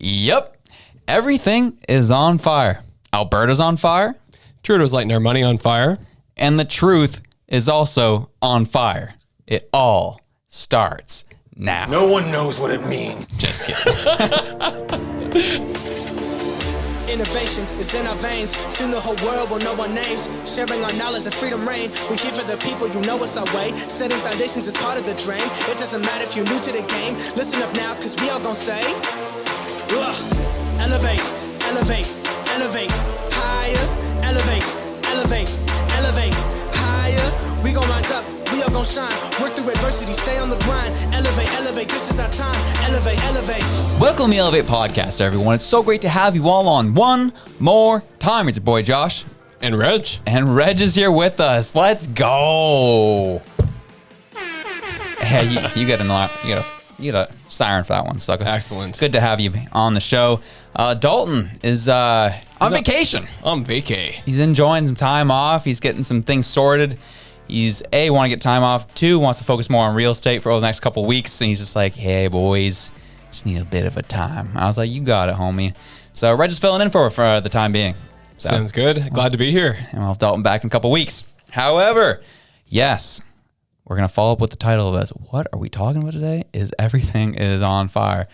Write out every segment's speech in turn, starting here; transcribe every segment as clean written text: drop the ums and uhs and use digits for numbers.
Yep. Everything is on fire. Alberta's on fire. Trudeau's lighting our money on fire. And the truth is also on fire. It all starts now. No one knows what it means. Just kidding. Innovation is in our veins. Soon the whole world will know our names. Sharing our knowledge and freedom reign. We here for the people, you know it's our way. Setting foundations is part of the dream. It doesn't matter if you're new to the game. Listen up now, cause we all gon' say, elevate, elevate, elevate, higher, elevate, elevate, elevate, higher. We gon' rise up, we all gon' shine. Work through adversity, stay on the grind. Elevate, elevate, this is our time. Elevate, elevate. Welcome to the Elevate Podcast, everyone. It's so great to have you all on one more time. It's your boy Josh. And Reg. And Reg is here with us. Let's go. Hey, you got a siren for that one. So excellent. Good to have you on the show. Dalton is on vacation. On vacay. He's enjoying some time off. He's getting some things sorted. He's want to get time off. 2, wants to focus more on real estate for the next couple of weeks. And he's just like, hey boys, just need a bit of a time. I was like, you got it, homie. So Reg is filling in for the time being. So, sounds good. Glad to be here. And we'll have Dalton back in a couple of weeks. However, yes, we're going to follow up with the title of this. What are we talking about today? Is everything is on fire.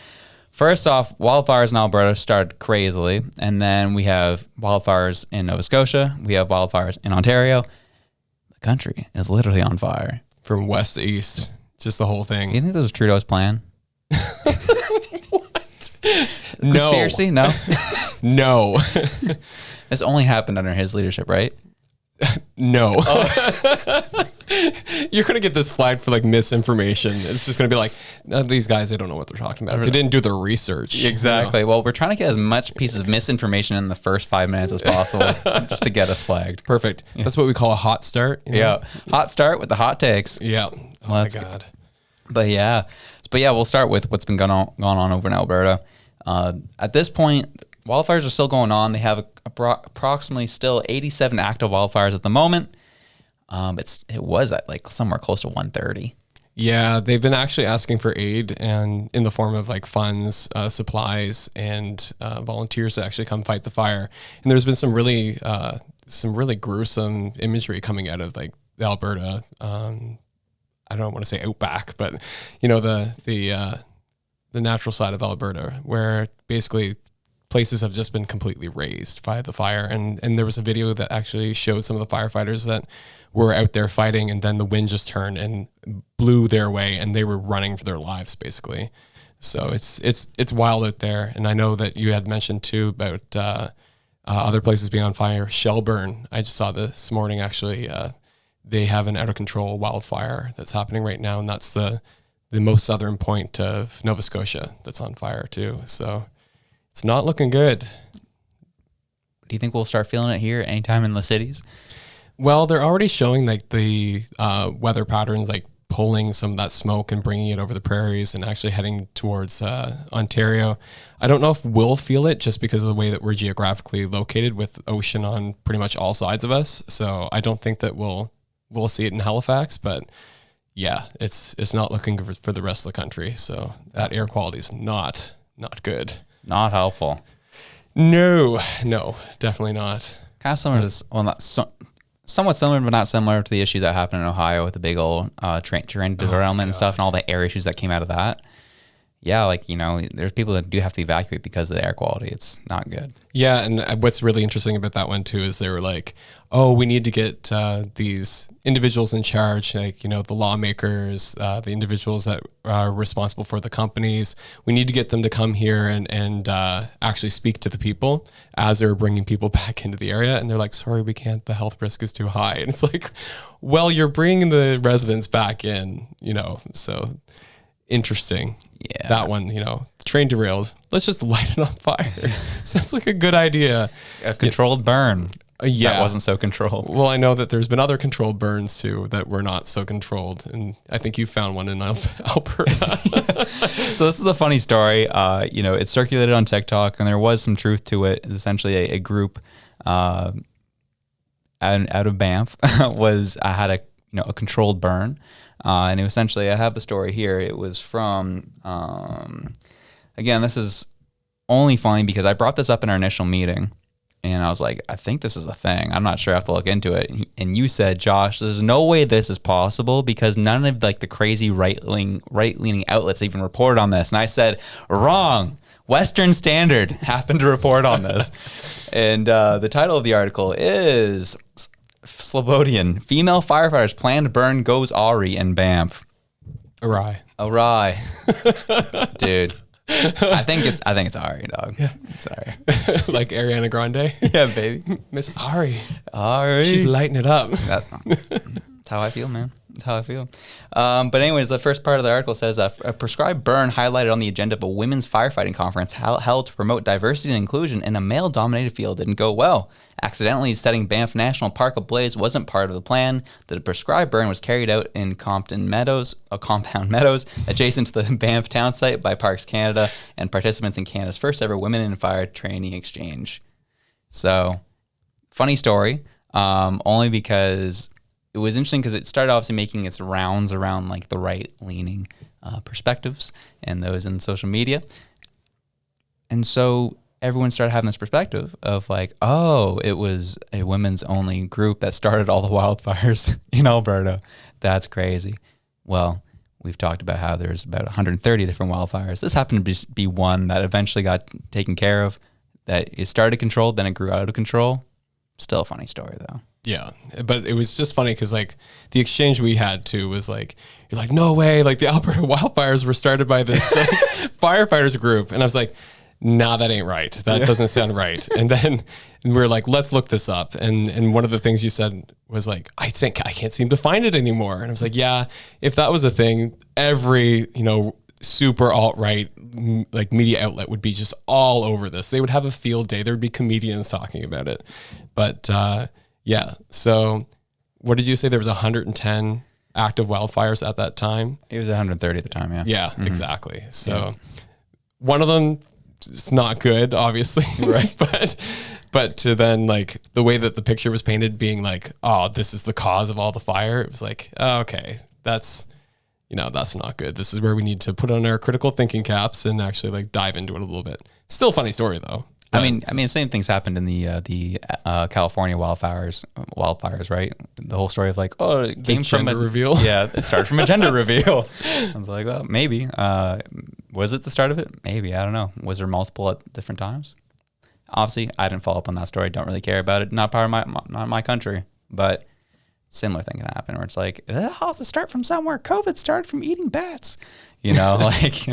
First off, wildfires in Alberta started crazily. And then we have wildfires in Nova Scotia. We have wildfires in Ontario. The country is literally on fire. From west to east. Just the whole thing. Do you think this was Trudeau's plan? What? Conspiracy? No? No. This only happened under his leadership, right? No. You're going to get this flagged for like misinformation. It's just going to be like, no, these guys, they don't know what they're talking about. They didn't do the research. Exactly. You know? Well, we're trying to get as much pieces of misinformation in the first 5 minutes as possible just to get us flagged. Perfect. Yeah. That's what we call a hot start. You know? Yeah. Hot start with the hot takes. Yeah. Oh my God. But yeah, we'll start with what's been going on over in Alberta. At this point, wildfires are still going on. They have approximately still 87 active wildfires at the moment. It was at like somewhere close to 130. Yeah, they've been actually asking for aid and in the form of like funds, supplies, and volunteers to actually come fight the fire. And there's been some really gruesome imagery coming out of like Alberta. I don't want to say outback, but you know the natural side of Alberta, where basically places have just been completely razed by the fire. And there was a video that actually showed some of the firefighters that were out there fighting, and then the wind just turned and blew their way, and they were running for their lives basically. So it's wild out there. And I know that you had mentioned too about other places being on fire. Shelburne, I just saw this morning actually. They have an out of control wildfire that's happening right now, and that's the most southern point of Nova Scotia that's on fire too. So it's not looking good. Do you think we'll start feeling it here anytime in the cities? Well, they're already showing like the weather patterns, like pulling some of that smoke and bringing it over the prairies and actually heading towards Ontario. I don't know if we'll feel it just because of the way that we're geographically located with ocean on pretty much all sides of us. So I don't think that we'll see it in Halifax, but yeah, it's not looking good for the rest of the country. So that air quality is not good. Not helpful. No, definitely not. Kind of similar to, somewhat similar, but not similar to the issue that happened in Ohio with the big old train derailment and stuff and all the air issues that came out of that. Yeah, like, you know, there's people that do have to evacuate because of the air quality. It's not good. Yeah, and what's really interesting about that one too is they were like, oh, we need to get these individuals in charge, like, you know, the lawmakers, the individuals that are responsible for the companies. We need to get them to come here and actually speak to the people as they're bringing people back into the area. And they're like, sorry, we can't. The health risk is too high. And it's like, well, you're bringing the residents back in, you know, so interesting. Yeah. That one, you know, the train derailed. Let's just light it on fire. Sounds like a good idea. A controlled burn. Yeah. That wasn't so controlled. Well, I know that there's been other controlled burns too that were not so controlled. And I think you found one in Alberta. So this is the funny story. You know, it circulated on TikTok and there was some truth to it. It's essentially a group out of Banff had a controlled burn. And it essentially, I have the story here. It was from, again, this is only funny because I brought this up in our initial meeting, and I was like, I think this is a thing. I'm not sure. I have to look into it. And you said, Josh, there's no way this is possible because none of like the crazy right-leaning outlets even reported on this. And I said, wrong. Western Standard happened to report on this. And the title of the article is Slobodian. Female firefighters planned burn goes awry in Banff. Awry. Dude. I think it's Ari, dog. Yeah. Sorry. Like Ariana Grande. Yeah, baby. Miss Ari. Ari. She's lighting it up. That's how I feel, man. That's how I feel. But anyways, the first part of the article says a prescribed burn highlighted on the agenda of a women's firefighting conference held to promote diversity and inclusion in a male-dominated field didn't go well. Accidentally setting Banff National Park ablaze wasn't part of the plan. The prescribed burn was carried out in Compound Meadows, adjacent to the Banff town site by Parks Canada and participants in Canada's first ever Women in Fire Training Exchange. So, funny story, only because it was interesting because it started obviously making its rounds around like the right-leaning perspectives and those in social media. And so everyone started having this perspective of like, oh, it was a women's only group that started all the wildfires in Alberta. That's crazy. Well, we've talked about how there's about 130 different wildfires. This happened to be one that eventually got taken care of, that it started controlled, then it grew out of control. Still a funny story though. Yeah, but it was just funny because like the exchange we had too was like, you're like, no way, like the Alberta wildfires were started by this firefighters group. And I was like, nah, that ain't right. That doesn't sound right. And then we were like, let's look this up. And one of the things you said was like, I think I can't seem to find it anymore. And I was like, yeah, if that was a thing, every, super alt-right like media outlet would be just all over this. They would have a field day. There'd be comedians talking about it. But yeah, so what did you say? There was 110 active wildfires at that time? It was 130 at the time, yeah. Yeah, exactly. So one of them is not good, obviously. Right. But to then like the way that the picture was painted being like, oh, this is the cause of all the fire. It was like, oh, okay, that's not good. This is where we need to put on our critical thinking caps and actually like dive into it a little bit. Still a funny story though. I mean, same things happened in the California wildfires, right? The whole story of like, oh, it came from a reveal. Yeah, it started from a gender reveal. I was like, well, maybe. Was it the start of it? Maybe, I don't know. Was there multiple at different times? Obviously, I didn't follow up on that story. Don't really care about it. Not part of not my country, but similar thing can happen where it's like, oh, I'll have to start from somewhere. COVID started from eating bats. Like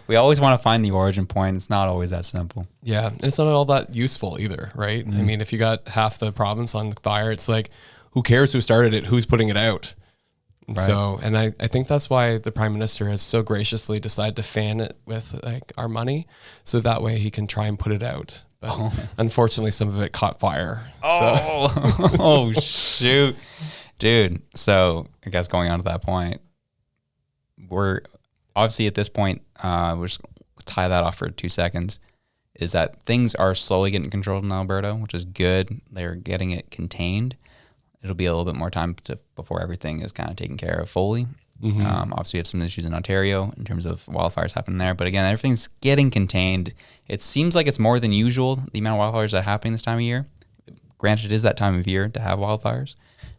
we always want to find the origin point. It's not always that simple. Yeah. And it's not all that useful either, right? Mm-hmm. I mean, if you got half the province on fire, it's like, who cares who started it? Who's putting it out? And right. So, and I think that's why the Prime Minister has so graciously decided to fan it with like our money. So that way he can try and put it out. But unfortunately, some of it caught fire. Oh, so. Oh shoot. Dude. So I guess going on to that point, we're obviously at this point, we'll just tie that off for 2 seconds, is that things are slowly getting controlled in Alberta, which is good. They're getting it contained. It'll be a little bit more time before everything is kind of taken care of fully. Mm-hmm. Obviously, we have some issues in Ontario in terms of wildfires happening there. But again, everything's getting contained. It seems like it's more than usual, the amount of wildfires that are happening this time of year. Granted, it is that time of year to have wildfires.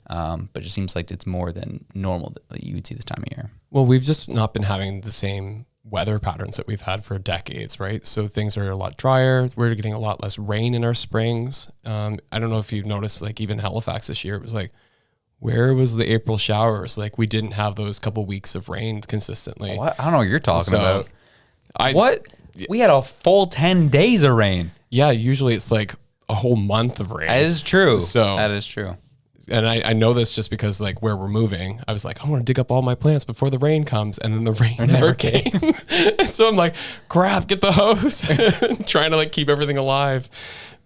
But it just seems like it's more than normal that you would see this time of year. Well, we've just not been having the same weather patterns that we've had for decades, right? So things are a lot drier. We're getting a lot less rain in our springs. I don't know if you've noticed, like even Halifax this year, it was like, where was the April showers? Like we didn't have those couple weeks of rain consistently. What? I don't know what you're talking about. What? We had a full 10 days of rain. Yeah, usually it's like a whole month of rain. That is true. So that is true. And I know this just because like where we're moving, I was like, I want to dig up all my plants before the rain comes. And then the rain never came. And so I'm like, crap, get the hose, trying to like keep everything alive.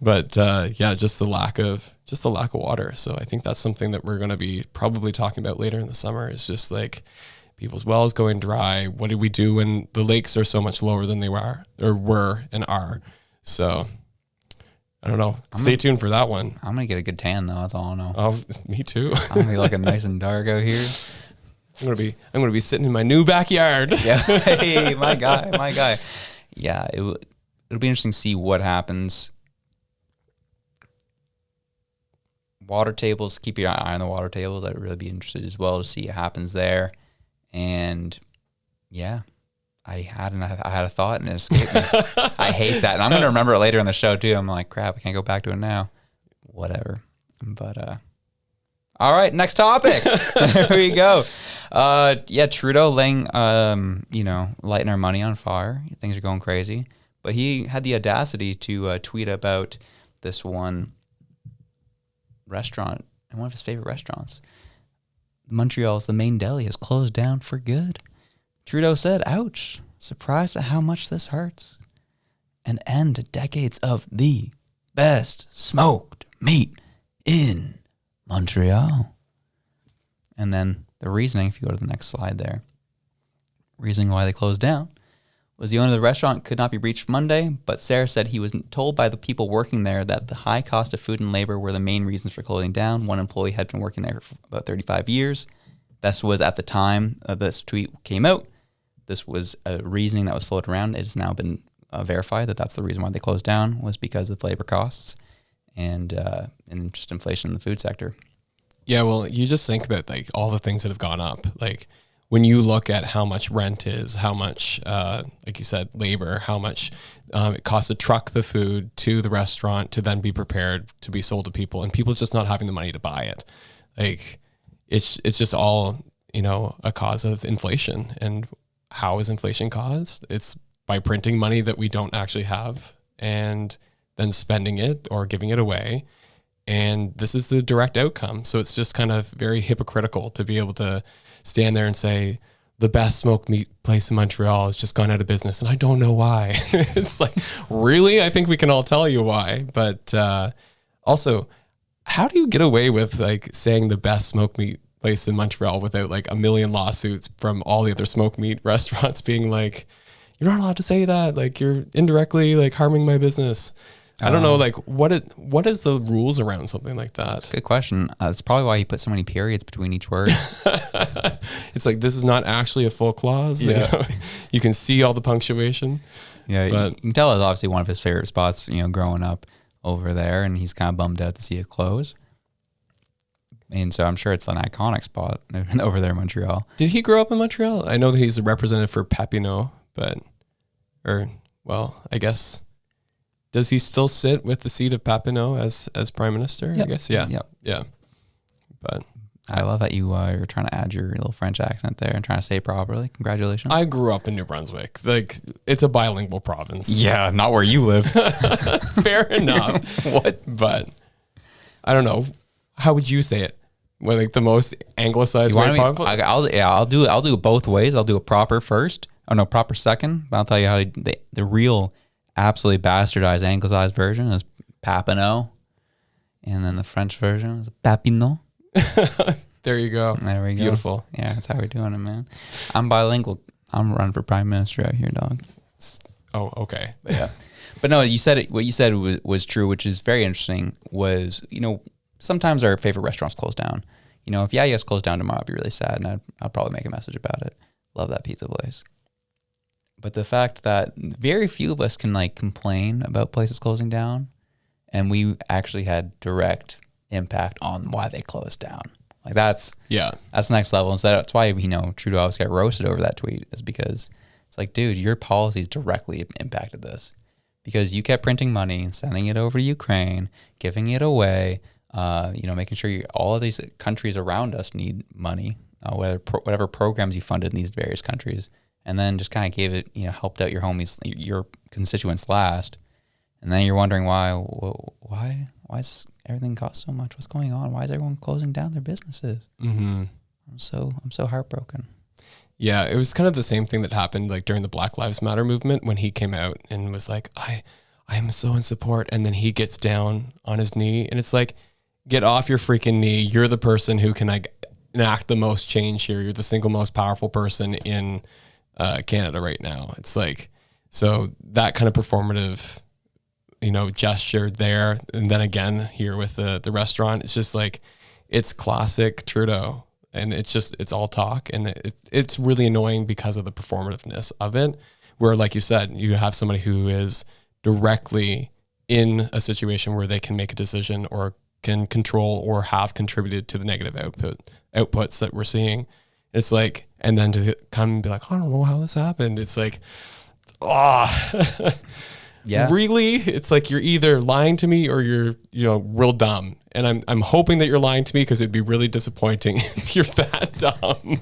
But yeah, just the lack of water. So I think that's something that we're going to be probably talking about later in the summer is just like people's wells going dry. What do we do when the lakes are so much lower than they were and are? So I don't know. Stay tuned for that one. I'm going to get a good tan though. That's all I know. Oh, me too. I'm going to be looking nice and dark out here. I'm going to be sitting in my new backyard. Yeah. Hey, my guy. Yeah. It'll it'll be interesting to see what happens. Water tables, keep your eye on the water tables. I'd really be interested as well to see what happens there. And yeah, I had a thought and it escaped me. I hate that. And I'm going to remember it later in the show too. I'm like, crap, I can't go back to it now. Whatever. But, all right, next topic. There we go. Yeah, Trudeau laying, lighting our money on fire. Things are going crazy. But he had the audacity to tweet about this one restaurant, and one of his favorite restaurants, Montreal's The Main Deli, has closed down for good. Trudeau said, ouch, surprised at how much this hurts. An end to decades of the best smoked meat in Montreal. And then the reasoning, if you go to the next slide there, reasoning why they closed down was the owner of the restaurant could not be reached Monday, but Sarah said he was told by the people working there that the high cost of food and labor were the main reasons for closing down. One employee had been working there for about 35 years. This was at the time this tweet came out. This was a reasoning that was floated around. It has now been verified that that's the reason why they closed down, was because of labor costs and just inflation in the food sector. Yeah, well, you just think about like all the things that have gone up. Like when you look at how much rent is, how much, like you said, labor, how much it costs to truck the food to the restaurant to then be prepared to be sold to people, and people just not having the money to buy it. Like it's just all, a cause of inflation. And how is inflation caused? It's by printing money that we don't actually have and then spending it or giving it away. And this is the direct outcome. So it's just kind of very hypocritical to be able to stand there and say the best smoked meat place in Montreal has just gone out of business, and I don't know why. It's like, really? I think we can all tell you why. But also, how do you get away with like saying the best smoked meat place in Montreal without like a million lawsuits from all the other smoked meat restaurants being like, you're not allowed to say that, like you're indirectly like harming my business? I don't know, like what is the rules around something like that? Good question. That's probably why he put so many periods between each word. It's like, this is not actually a full clause. Yeah. You can see all the punctuation. Yeah, but you can tell it's obviously one of his favorite spots, growing up over there, and he's kind of bummed out to see it close. And so I'm sure it's an iconic spot over there in Montreal. Did he grow up in Montreal? I know that he's a representative for Papineau, I guess... Does he still sit with the seat of Papineau as prime minister? Yep. I guess. Yeah. Yep. Yeah. But I love that you're trying to add your little French accent there and trying to say it properly. Congratulations. I grew up in New Brunswick. Like, it's a bilingual province. Yeah, not where you lived. Fair enough. What? But I don't know. How would you say it? Well, like the most anglicized way possible? I'll do it both ways. I'll do a proper first. Oh no, proper second. I'll tell you how the real absolutely bastardized anglicized version is Papineau, and then the French version is Papineau. There you go. There we go. Beautiful. Yeah, that's how we're doing it, man. I'm bilingual. I'm running for prime minister out here, dog. Oh, okay. Yeah. But no, you said it. What you said was true, which is very interesting. Was sometimes our favorite restaurants close down. If Yayas closed down tomorrow, I'd be really sad, and I'd probably make a message about it. Love that pizza place. But the fact that very few of us can like complain about places closing down, and we actually had direct impact on why they closed down. Like that's next level. And so that's why Trudeau always got roasted over that tweet, is because it's like, dude, your policies directly impacted this, because you kept printing money, sending it over to Ukraine, giving it away, making sure all of these countries around us need money, whatever programs you funded in these various countries. And then just kind of gave it, helped out your homies, your constituents last. And then you're wondering why is everything cost so much? What's going on? Why is everyone closing down their businesses? Mm-hmm. I'm so heartbroken. Yeah, it was kind of the same thing that happened like during the Black Lives Matter movement, when he came out and was like, I am so in support. And then he gets down on his knee, and it's like, get off your freaking knee. You're the person who can like enact the most change here. You're the single most powerful person in Canada right now. It's like, so that kind of performative, gesture there. And then again, here with the restaurant, it's just like, it's classic Trudeau, and it's all talk. And it's really annoying because of the performativeness of it, where, like you said, you have somebody who is directly in a situation where they can make a decision or can control or have contributed to the negative outputs that we're seeing. It's like, and then to come and be like, I don't know how this happened. It's like, Yeah. Really? It's like you're either lying to me or you're, real dumb. And I'm hoping that you're lying to me, because it'd be really disappointing if you're that dumb.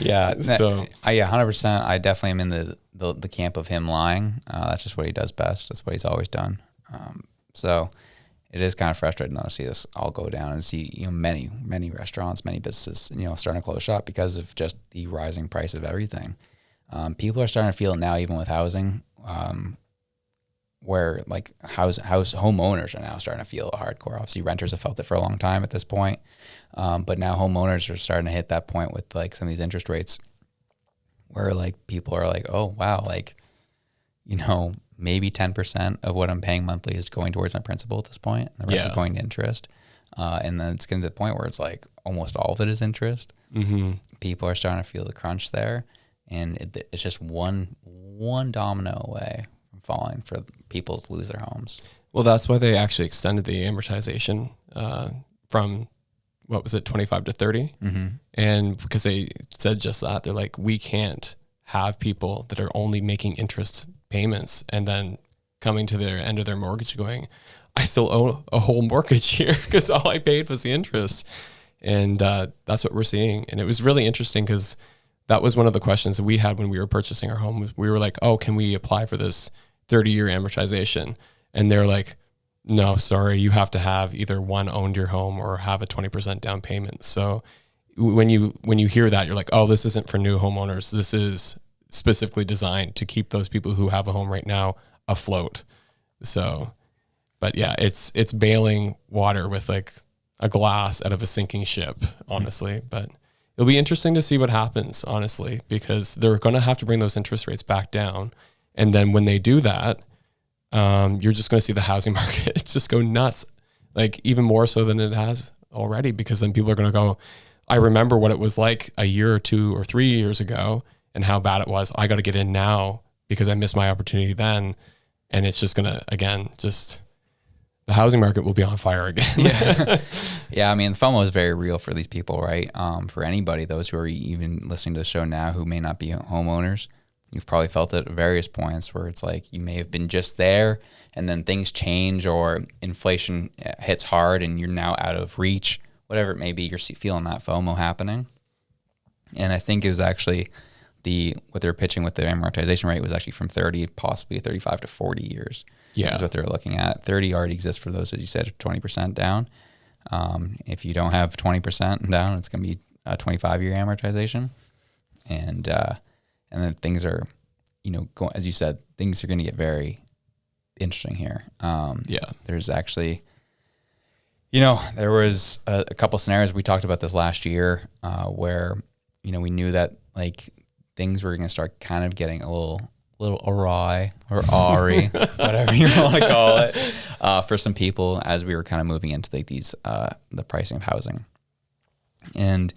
Yeah. So 100%. I definitely am in the camp of him lying. That's just what he does best. That's what he's always done. So it is kind of frustrating though to see this all go down and see, many restaurants, many businesses, starting to close shop because of just the rising price of everything. People are starting to feel it now, even with housing, where like house homeowners are now starting to feel it hardcore. Obviously, renters have felt it for a long time at this point, but now homeowners are starting to hit that point with like some of these interest rates, where like people are like, oh wow, like maybe 10% of what I'm paying monthly is going towards my principal at this point. The rest is going to interest, and then it's getting to the point where it's like almost all of it is interest. Mm-hmm. People are starting to feel the crunch there, and it's just one domino away falling for people to lose their homes. Well, that's why they actually extended the amortization from, 25 to 30? Mm-hmm. And because they said just that, they're like, we can't have people that are only making interest payments and then coming to their end of their mortgage going, I still owe a whole mortgage here because all I paid was the interest. And that's what we're seeing. And it was really interesting because that was one of the questions that we had when we were purchasing our home. We were like, oh, can we apply for this 30-year amortization? And they're like, no, sorry, you have to have either one, owned your home, or have a 20% down payment. So when you hear that, you're like, oh, this isn't for new homeowners. This is specifically designed to keep those people who have a home right now afloat. So, but yeah, it's bailing water with like a glass out of a sinking ship, honestly. But it'll be interesting to see what happens, honestly, because they're going to have to bring those interest rates back down. And then when they do that, you're just going to see the housing market just go nuts, like even more so than it has already, because then people are going to go, I remember what it was like a year or 2 or 3 years ago and how bad it was. I got to get in now because I missed my opportunity then. And it's just going to, again, just the housing market will be on fire again. Yeah. Yeah. I mean, the FOMO is very real for these people, right? For anybody, those who are even listening to the show now who may not be homeowners, you've probably felt it at various points where it's like you may have been just there and then things change or inflation hits hard and you're now out of reach, whatever it may be, you're feeling that FOMO happening. And I think it was actually what they're pitching with the amortization rate was actually from 30, possibly 35 to 40 years. Yeah. Is what they're looking at. 30 already exists for those, as you said, 20% down. If you don't have 20% down, it's going to be a 25-year amortization. And then things are, as you said, things are going to get very interesting here. There's actually, there was a couple scenarios. We talked about this last year where, we knew that like things were going to start kind of getting a little awry or awry, whatever you want to call it, for some people as we were kind of moving into like these, the pricing of housing. And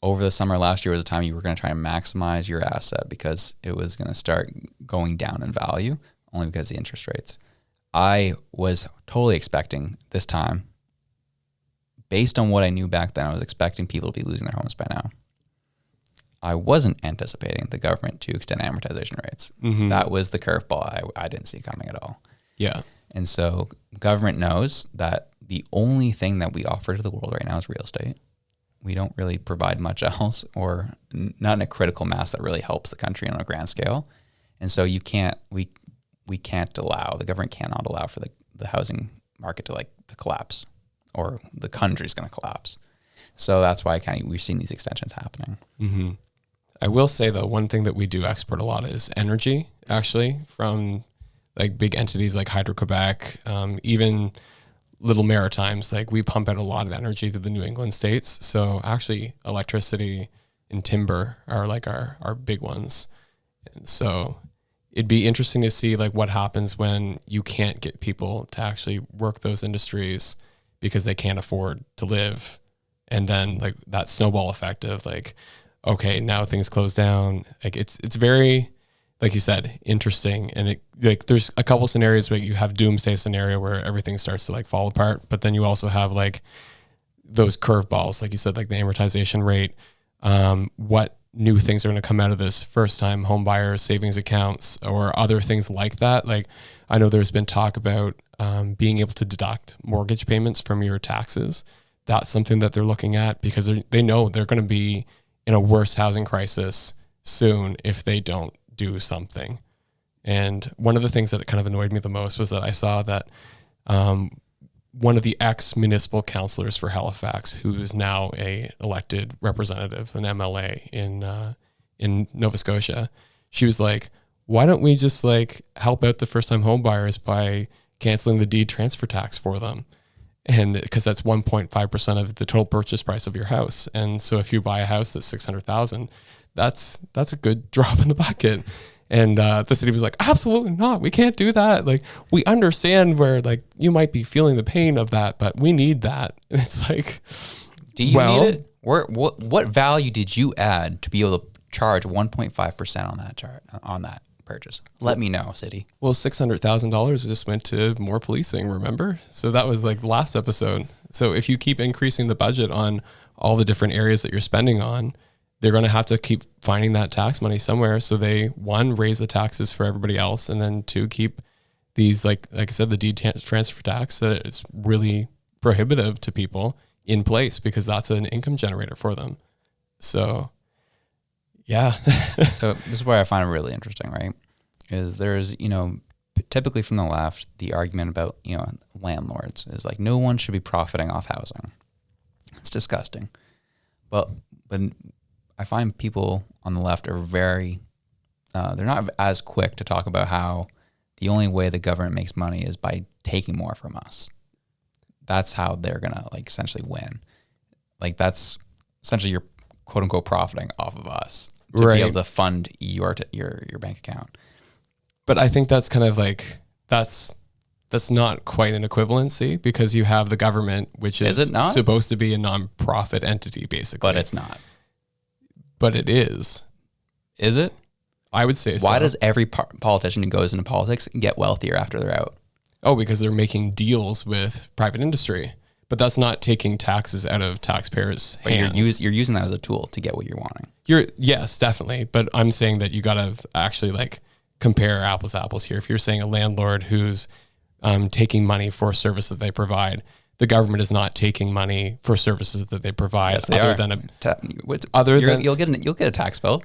over the summer last year was a time you were going to try and maximize your asset because it was going to start going down in value only because of the interest rates. I was totally expecting this time, based on what I knew back then, I was expecting people to be losing their homes by now. I wasn't anticipating the government to extend amortization rates. Mm-hmm. That was the curveball I didn't see coming at all. Yeah. And so government knows that the only thing that we offer to the world right now is real estate. We don't really provide much else, or not in a critical mass that really helps the country on a grand scale. And so we can't allow, the government cannot allow for the housing market to collapse, or the country's going to collapse. So that's why we've seen these extensions happening. Mm-hmm. I will say though, one thing that we do export a lot is energy, actually, from like big entities like Hydro-Quebec, even little maritimes. Like we pump out a lot of energy to the New England states. So actually electricity and timber are like our big ones. And so it'd be interesting to see like what happens when you can't get people to actually work those industries because they can't afford to live. And then like that snowball effect of like, okay, now things close down. Like it's very, like you said, interesting. And it, like, there's a couple scenarios where you have doomsday scenario where everything starts to like fall apart, but then you also have like those curveballs, like you said, like the amortization rate, what new things are going to come out of this first time home buyers savings accounts or other things like that. Like, I know there's been talk about being able to deduct mortgage payments from your taxes. That's something that they're looking at because they know they're going to be in a worse housing crisis soon if they don't do something. And one of the things that kind of annoyed me the most was that I saw that one of the ex-municipal councillors for Halifax, who is now a elected representative, an MLA in Nova Scotia, she was like, why don't we just like help out the first-time home buyers by canceling the deed transfer tax for them? And because that's 1.5% of the total purchase price of your house. And so if you buy a house that's $600,000, that's a good drop in the bucket. And the city was like, absolutely not. We can't do that. Like, we understand where like you might be feeling the pain of that, but we need that. And it's like, do you need it? What value did you add to be able to charge 1.5% on that purchase? Let me know, city. Well, $600,000 just went to more policing, remember? So that was like the last episode. So if you keep increasing the budget on all the different areas that you're spending on, they're going to have to keep finding that tax money somewhere. So they, one, raise the taxes for everybody else, and then two, keep these, like I said, the deed transfer tax that it's really prohibitive to people in place because that's an income generator for them. So, yeah. So this is where I find it really interesting, right? Is there's, typically from the left, the argument about, landlords is like, no one should be profiting off housing. It's disgusting. But I find people on the left are very, they're not as quick to talk about how the only way the government makes money is by taking more from us. That's how they're going to like essentially win. Like that's essentially you're quote unquote profiting off of us to be able to fund your bank account. But I think that's kind of like, that's not quite an equivalency because you have the government, which is supposed to be a non-profit entity basically. But it's not. But it is. Is it? I would say so. Why does every politician who goes into politics get wealthier after they're out? Oh, because they're making deals with private industry. But that's not taking taxes out of taxpayers' hands. You're using that as a tool to get what you're wanting. Yes, definitely. But I'm saying that you got to actually like compare apples to apples here. If you're saying a landlord who's taking money for a service that they provide, the government is not taking money for services that they provide. Yes, they are. You'll get a tax bill,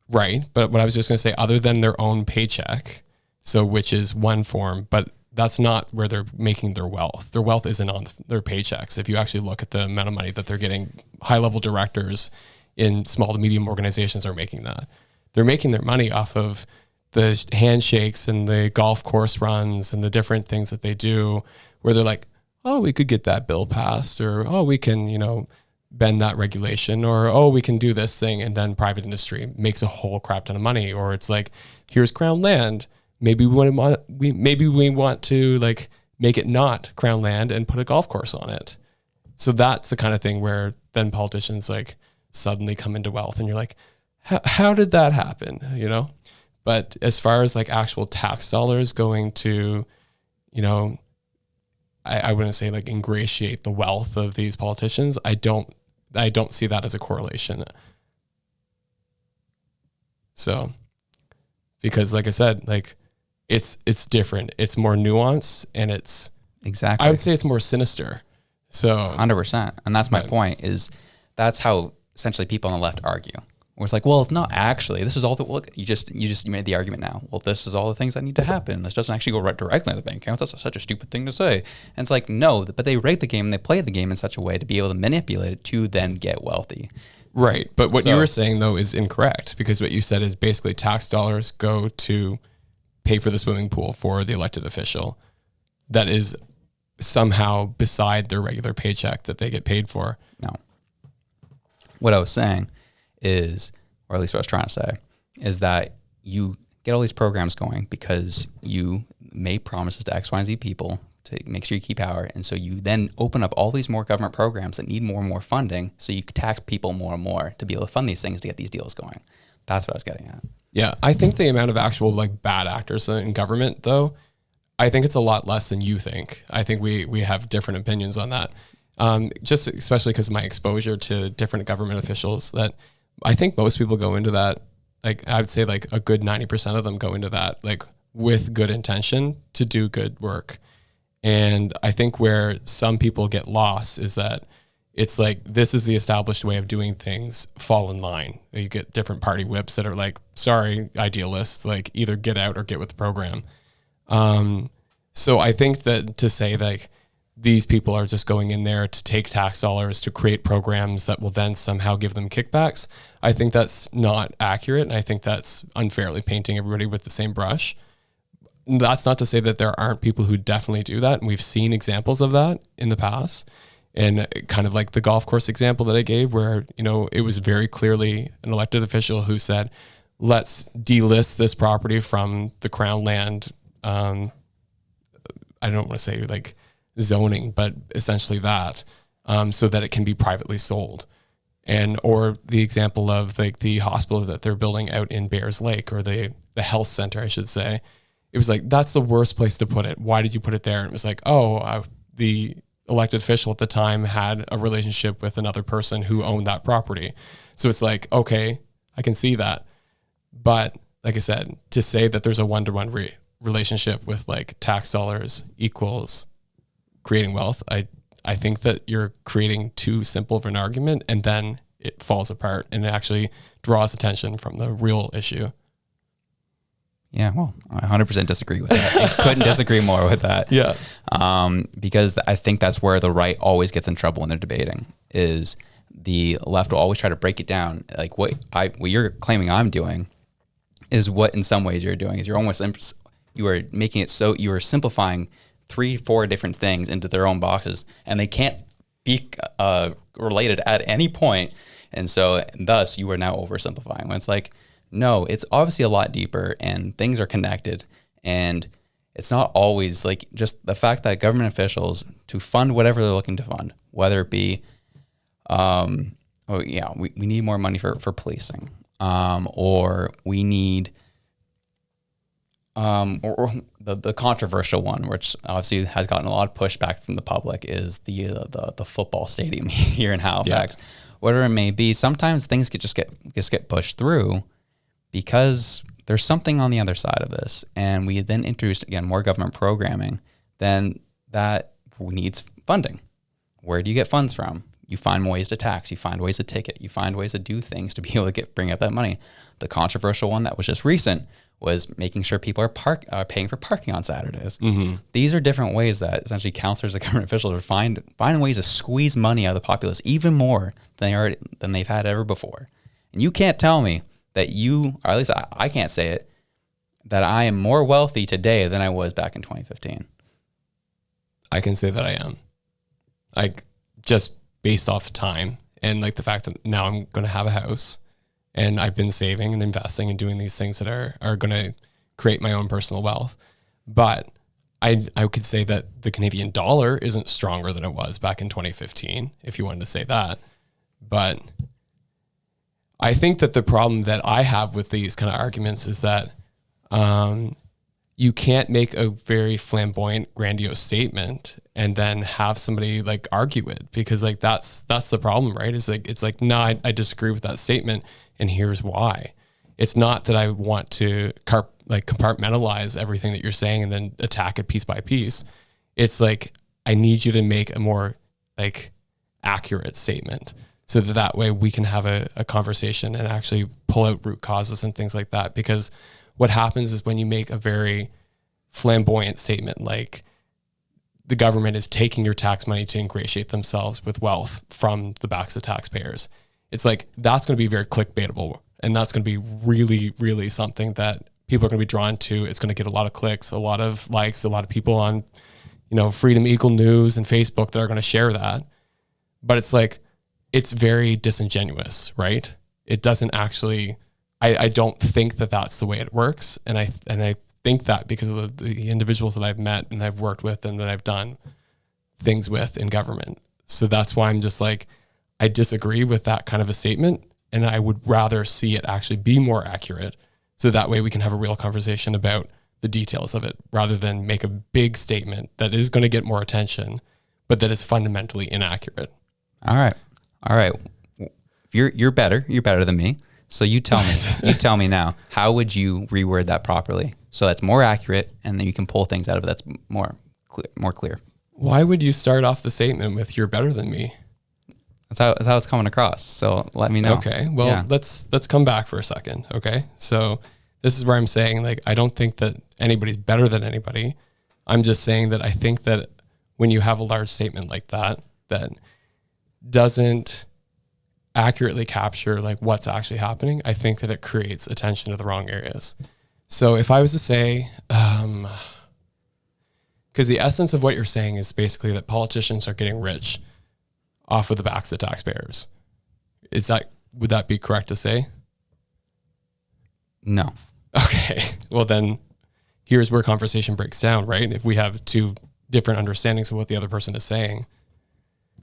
right? But what I was just going to say, other than their own paycheck, so which is one form, but that's not where they're making their wealth. Their wealth isn't on their paychecks. If you actually look at the amount of money that they're getting, high-level directors in small to medium organizations are making that. They're making their money off of the handshakes and the golf course runs and the different things that they do, where they're like, oh, we could get that bill passed, or, oh, we can, bend that regulation, or, oh, we can do this thing. And then private industry makes a whole crap ton of money. Or it's like, here's Crown land. Maybe we want to like make it not Crown land and put a golf course on it. So that's the kind of thing where then politicians like suddenly come into wealth and you're like, how did that happen? But as far as like actual tax dollars going to, I wouldn't say like ingratiate the wealth of these politicians. I don't see that as a correlation. So, because like I said, like it's different. It's more nuanced and it's exactly. I would say it's more sinister. So 100%. And that's my point is that's how essentially people on the left argue. Where it's like, well, if not actually, this is all the look. You made the argument now. Well, this is all the things that need to happen. This doesn't actually go right directly to the bank account. That's such a stupid thing to say. And it's like, no, but they rate the game and they play the game in such a way to be able to manipulate it to then get wealthy. Right. But what you were saying though is incorrect because what you said is basically tax dollars go to pay for the swimming pool for the elected official. That is somehow beside their regular paycheck that they get paid for. No. What I was saying is, or at least what I was trying to say, is that you get all these programs going because you made promises to X, Y, and Z people to make sure you keep power. And so you then open up all these more government programs that need more and more funding so you can tax people more and more to be able to fund these things to get these deals going. That's what I was getting at. Yeah, I think the amount of actual like bad actors in government, though, I think it's a lot less than you think. I think we have different opinions on that. Just especially because of my exposure to different government officials, that I think most people go into that, like I would say like a good 90% of them go into that like with good intention to do good work. And I think where some people get lost is that it's like, this is the established way of doing things, fall in line. You get different party whips that are like, sorry, idealists, like either get out or get with the program. So I think that to say like these people are just going in there to take tax dollars to create programs that will then somehow give them kickbacks, I think that's not accurate. And I think that's unfairly painting everybody with the same brush. That's not to say that there aren't people who definitely do that. And we've seen examples of that in the past. And kind of like the golf course example that I gave, where, you know, it was very clearly an elected official who said, let's delist this property from the Crown land. I don't want to say like zoning, but essentially that, so that it can be privately sold. And, or the example of like the hospital that they're building out in Bears Lake, or the health center, I should say. It was like, that's the worst place to put it. Why did you put it there? And it was like, the elected official at the time had a relationship with another person who owned that property. So it's like, okay, I can see that. But like I said, to say that there's a one-to-one relationship with like tax dollars equals creating wealth, I think that you're creating too simple of an argument, and then it falls apart and it actually draws attention from the real issue. Yeah, well, I 100% disagree with that. I couldn't disagree more with that. Yeah. Because I think that's where the right always gets in trouble when they're debating, is the left will always try to break it down. Like what you're claiming I'm doing is what in some ways you're doing is you are making it so you are simplifying 3-4 different things into their own boxes, and they can't be related at any point. And so thus you are now oversimplifying. When it's like, no, it's obviously a lot deeper, and things are connected, and it's not always like just the fact that government officials to fund whatever they're looking to fund, whether it be, we need more money for policing, or we need, or the controversial one, which obviously has gotten a lot of pushback from the public, is the football stadium here in Halifax. Yeah. Whatever it may be, sometimes things just get pushed through, because there's something on the other side of this, and we then introduced, again, more government programming, then that needs funding. Where do you get funds from? You find ways to tax, you find ways to ticket, you find ways to do things to be able to bring up that money. The controversial one that was just recent was making sure people are paying for parking on Saturdays. Mm-hmm. These are different ways that essentially councillors and government officials are finding ways to squeeze money out of the populace even more than they've had ever before. And you can't tell me that you, or at least I can't say it, that I am more wealthy today than I was back in 2015. I can say that I am. Like, just based off time and like the fact that now I'm going to have a house, and I've been saving and investing and doing these things that are going to create my own personal wealth. But I could say that the Canadian dollar isn't stronger than it was back in 2015, if you wanted to say that. But I think that the problem that I have with these kind of arguments is that you can't make a very flamboyant, grandiose statement and then have somebody like argue it, because like that's the problem, right? It's like no, I disagree with that statement, and here's why. It's not that I want to compartmentalize everything that you're saying and then attack it piece by piece. It's like I need you to make a more like accurate statement, so that way we can have a conversation and actually pull out root causes and things like that. Because what happens is when you make a very flamboyant statement, like the government is taking your tax money to ingratiate themselves with wealth from the backs of taxpayers, it's like, that's going to be very clickbaitable. And that's going to be really, really something that people are going to be drawn to. It's going to get a lot of clicks, a lot of likes, a lot of people on, Freedom Eagle News and Facebook that are going to share that. But it's like, it's very disingenuous, right? It doesn't actually, I don't think that that's the way it works. And I think that because of the individuals that I've met and I've worked with and that I've done things with in government. So that's why I'm just like, I disagree with that kind of a statement, and I would rather see it actually be more accurate, So that way we can have a real conversation about the details of it rather than make a big statement that is going to get more attention, but that is fundamentally inaccurate. All right. You're better than me. So you tell me now, how would you reword that properly so that's more accurate and then you can pull things out of it that's more clear? Why would you start off the statement with "you're better than me"? That's how it's coming across. So let me know. Okay. Well, let's come back for a second. Okay. So this is where I'm saying, like, I don't think that anybody's better than anybody. I'm just saying that I think that when you have a large statement like that doesn't accurately capture like what's actually happening, I think that it creates attention to the wrong areas. So if I was to say, because the essence of what you're saying is basically that politicians are getting rich off of the backs of taxpayers. Would that be correct to say? No. Okay. Well, then here's where conversation breaks down, right? If we have two different understandings of what the other person is saying,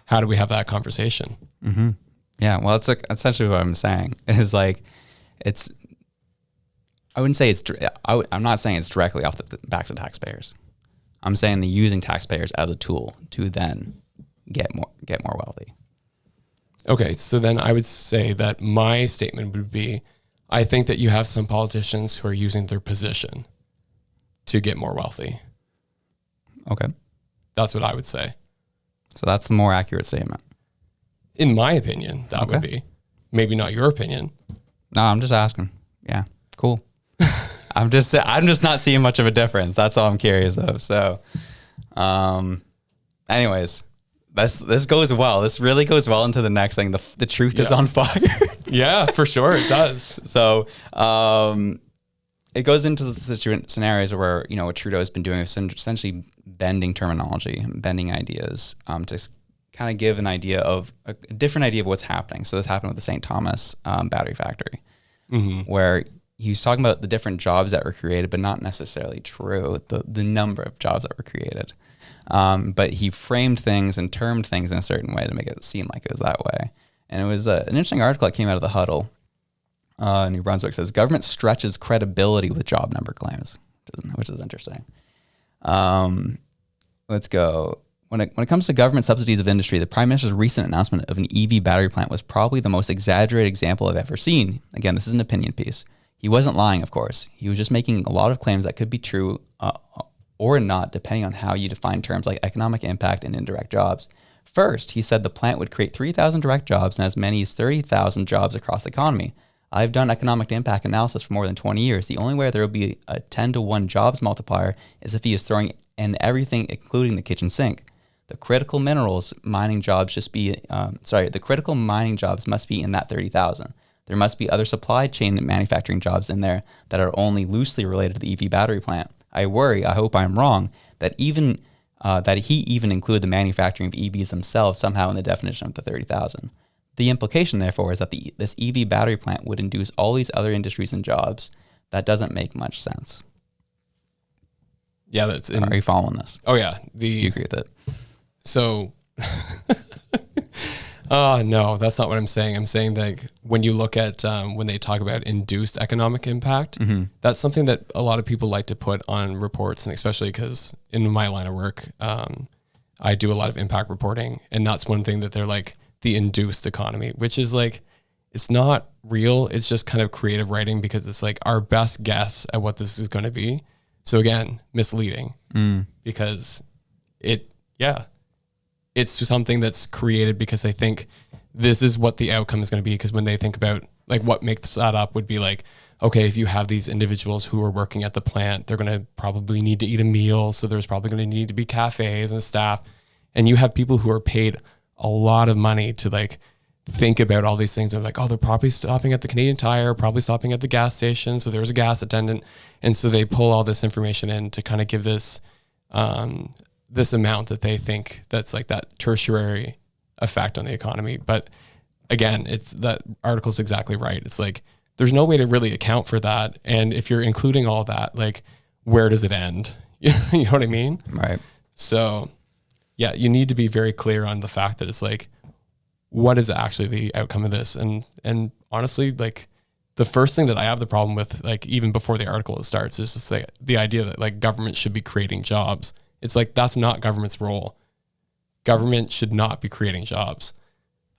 how do we have that conversation? Mm-hmm. Yeah. Well, that's essentially what I'm saying is like, I wouldn't say I'm not saying it's directly off the backs of taxpayers. I'm saying they're using taxpayers as a tool to then get more wealthy. Okay. So then I would say that my statement would be, I think that you have some politicians who are using their position to get more wealthy. Okay. That's what I would say. So that's the more accurate statement. In my opinion, that would be. Maybe not your opinion. No, I'm just asking. Yeah. Cool. I'm just not seeing much of a difference. That's all I'm curious of. So, anyways, this goes well. This really goes well into the next thing. The truth is on fire. Yeah, for sure. It does. So, it goes into the scenarios where, what Trudeau has been doing is essentially bending terminology, bending ideas, to kind of give an idea of a different idea of what's happening. So this happened with the St. Thomas battery factory, where he was talking about the different jobs that were created, but not necessarily true, the number of jobs that were created. But he framed things and termed things in a certain way to make it seem like it was that way. And it was an interesting article that came out of the Huddle. New Brunswick says, government stretches credibility with job number claims, which is interesting. Let's go. When it comes to government subsidies of industry, the Prime Minister's recent announcement of an EV battery plant was probably the most exaggerated example I've ever seen. Again, this is an opinion piece. He wasn't lying, of course. He was just making a lot of claims that could be true or not, depending on how you define terms like economic impact and indirect jobs. First, he said the plant would create 3,000 direct jobs and as many as 30,000 jobs across the economy. I've done economic impact analysis for more than 20 years. The only way there will be a 10-to-1 jobs multiplier is if he is throwing in everything, including the kitchen sink. The critical mining jobs must be in that 30,000. There must be other supply chain and manufacturing jobs in there that are only loosely related to the EV battery plant. I hope I'm wrong, that he even included the manufacturing of EVs themselves somehow in the definition of the 30,000. The implication, therefore, is that this EV battery plant would induce all these other industries and jobs. That doesn't make much sense. Yeah, Are you following this? Oh yeah, Do you agree with it? So, no, that's not what I'm saying. I'm saying that when you look at when they talk about induced economic impact, that's something that a lot of people like to put on reports, and especially because in my line of work, I do a lot of impact reporting, and that's one thing that they're like the induced economy, which is like, it's not real. It's just kind of creative writing because it's like our best guess at what this is going to be. So again, misleading because it's something that's created because I think this is what the outcome is going to be. Because when they think about like what makes that up would be like, okay, if you have these individuals who are working at the plant, they're going to probably need to eat a meal. So there's probably going to need to be cafes and staff. And you have people who are paid a lot of money to like think about all these things. They're like, oh, they're probably stopping at the Canadian Tire, probably stopping at the gas station. So there's a gas attendant. And so they pull all this information in to kind of give this, this amount that they think that's like that tertiary effect on the economy. But again, it's that article's exactly right. It's like, there's no way to really account for that. And if you're including all that, like, where does it end? You know what I mean? Right. So yeah, you need to be very clear on the fact that it's like, what is actually the outcome of this? And honestly, like the first thing that I have the problem with, like even before the article starts, is just like the idea that like government should be creating jobs. It's like, that's not government's role. Government should not be creating jobs.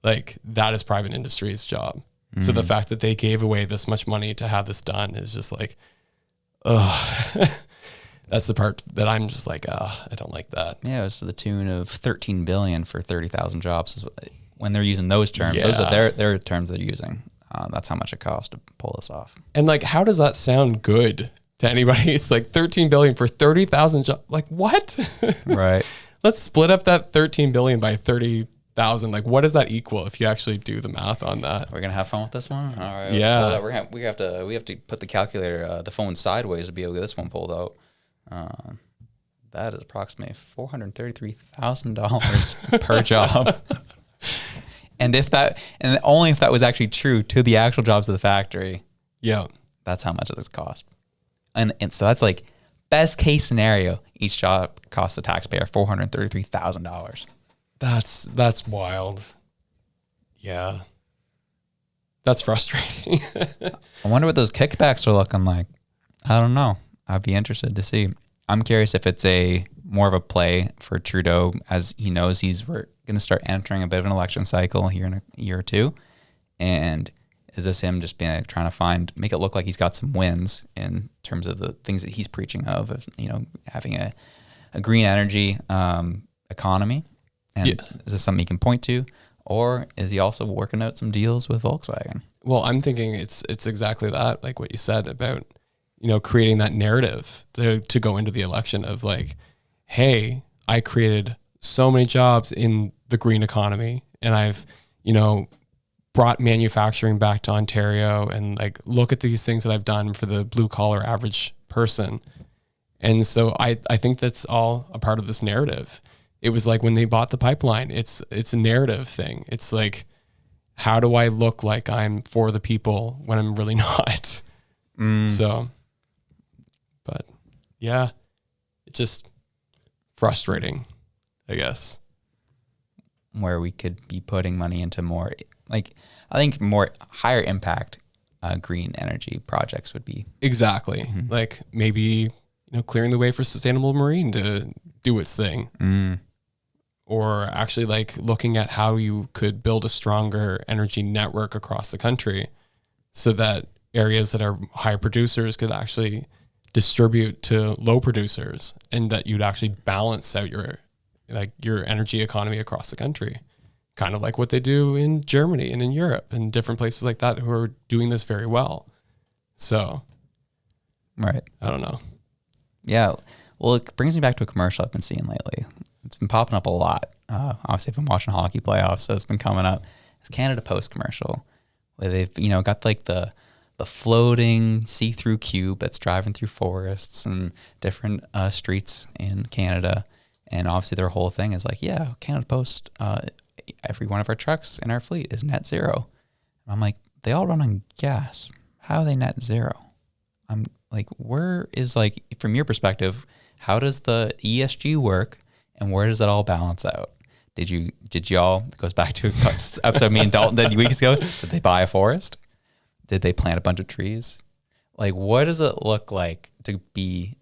Like, that is private industry's job. So the fact that they gave away this much money to have this done is just like, ugh. That's the part that I'm just like, I don't like that. Yeah, it was to the tune of $13 billion for 30,000 jobs. When they're using those terms, those are their terms they're using. That's how much it costs to pull this off. And like, how does that sound good to anybody? It's like 13 billion for 30,000 jobs. Like, what? Right. Let's split up that 13 billion by 30,000. Like, what does that equal if you actually do the math on that? We're gonna have fun with this one. All right. Yeah. We have to put the calculator, the phone sideways to be able to get this one pulled out. That is approximately $433,000 per job. And only if that was actually true to the actual jobs of the factory. Yeah. That's how much it this cost. And so that's like best case scenario. Each job costs the taxpayer $433,000. That's wild. Yeah. That's frustrating. I wonder what those kickbacks are looking like. I don't know. I'd be interested to see. I'm curious if it's more of a play for Trudeau, as he knows we're going to start entering a bit of an election cycle here in a year or two. And is this him just being trying to make it look like he's got some wins in terms of the things that he's preaching of having a green energy economy? And is this something he can point to? Or is he also working out some deals with Volkswagen? Well, I'm thinking it's exactly that, like what you said about, creating that narrative to go into the election of like, hey, I created so many jobs in the green economy, and I've, brought manufacturing back to Ontario, and like, look at these things that I've done for the blue collar average person. And so I think that's all a part of this narrative. It was like when they bought the pipeline, it's a narrative thing. It's like, how do I look like I'm for the people when I'm really not? So, but yeah, it's just frustrating, I guess. Where we could be putting money into more, like, I think more higher impact green energy projects would be. Exactly. Mm-hmm. Like maybe, clearing the way for sustainable marine to do its thing. Or actually like looking at how you could build a stronger energy network across the country so that areas that are high producers could actually distribute to low producers, and that you'd actually balance out your energy economy across the country. Kind of like what they do in Germany and in Europe and different places like that who are doing this very well. So, right. I don't know. Yeah. Well, it brings me back to a commercial I've been seeing lately. It's been popping up a lot. Obviously, I've been watching hockey playoffs, so it's been coming up. It's Canada Post commercial where they've, got like the floating see-through cube that's driving through forests and different streets in Canada. And obviously their whole thing is like, yeah, Canada Post, every one of our trucks in our fleet is net zero. And I'm like, they all run on gas. How are they net zero? I'm like, where is, like, from your perspective, how does the ESG work, and where does that all balance out? Did y'all, it goes back to an episode me and Dalton did weeks ago, did they buy a forest? Did they plant a bunch of trees? Like, what does it look like to be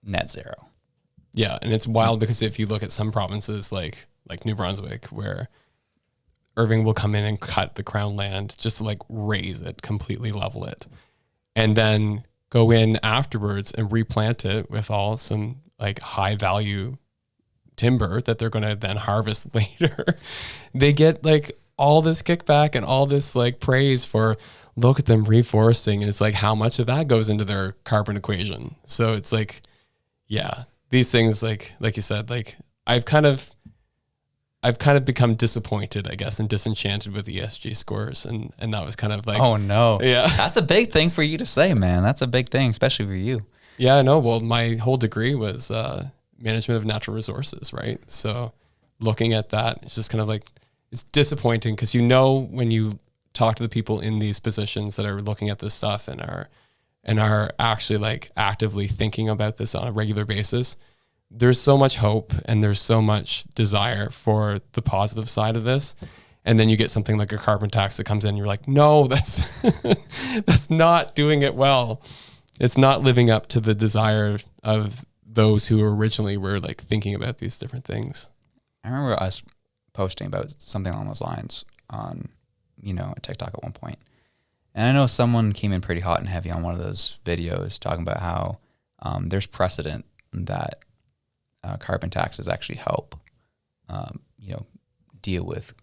net zero? Yeah, and it's wild because if you look at some provinces like New Brunswick, where Irving will come in and cut the crown land just to like raise it, completely level it, and then go in afterwards and replant it with all some like high value timber that they're going to then harvest later. They get like all this kickback and all this like praise for, look at them reforesting. And it's like, how much of that goes into their carbon equation? So it's like, yeah, these things, like you said, like I've kind of become disappointed, I guess, and disenchanted with ESG scores. And that was kind of like, oh no. Yeah. That's a big thing for you to say, man. That's a big thing, especially for you. Yeah, I know. Well, my whole degree was management of natural resources, right? So looking at that, it's just kind of like, it's disappointing because when you talk to the people in these positions that are looking at this stuff and are actually like actively thinking about this on a regular basis, there's so much hope and there's so much desire for the positive side of this. And then you get something like a carbon tax that comes in. And you're like, no, that's that's not doing it well. It's not living up to the desire of those who originally were like thinking about these different things. I remember us posting about something along those lines on, TikTok at one point. And I know someone came in pretty hot and heavy on one of those videos talking about how there's precedent that carbon taxes actually help, deal with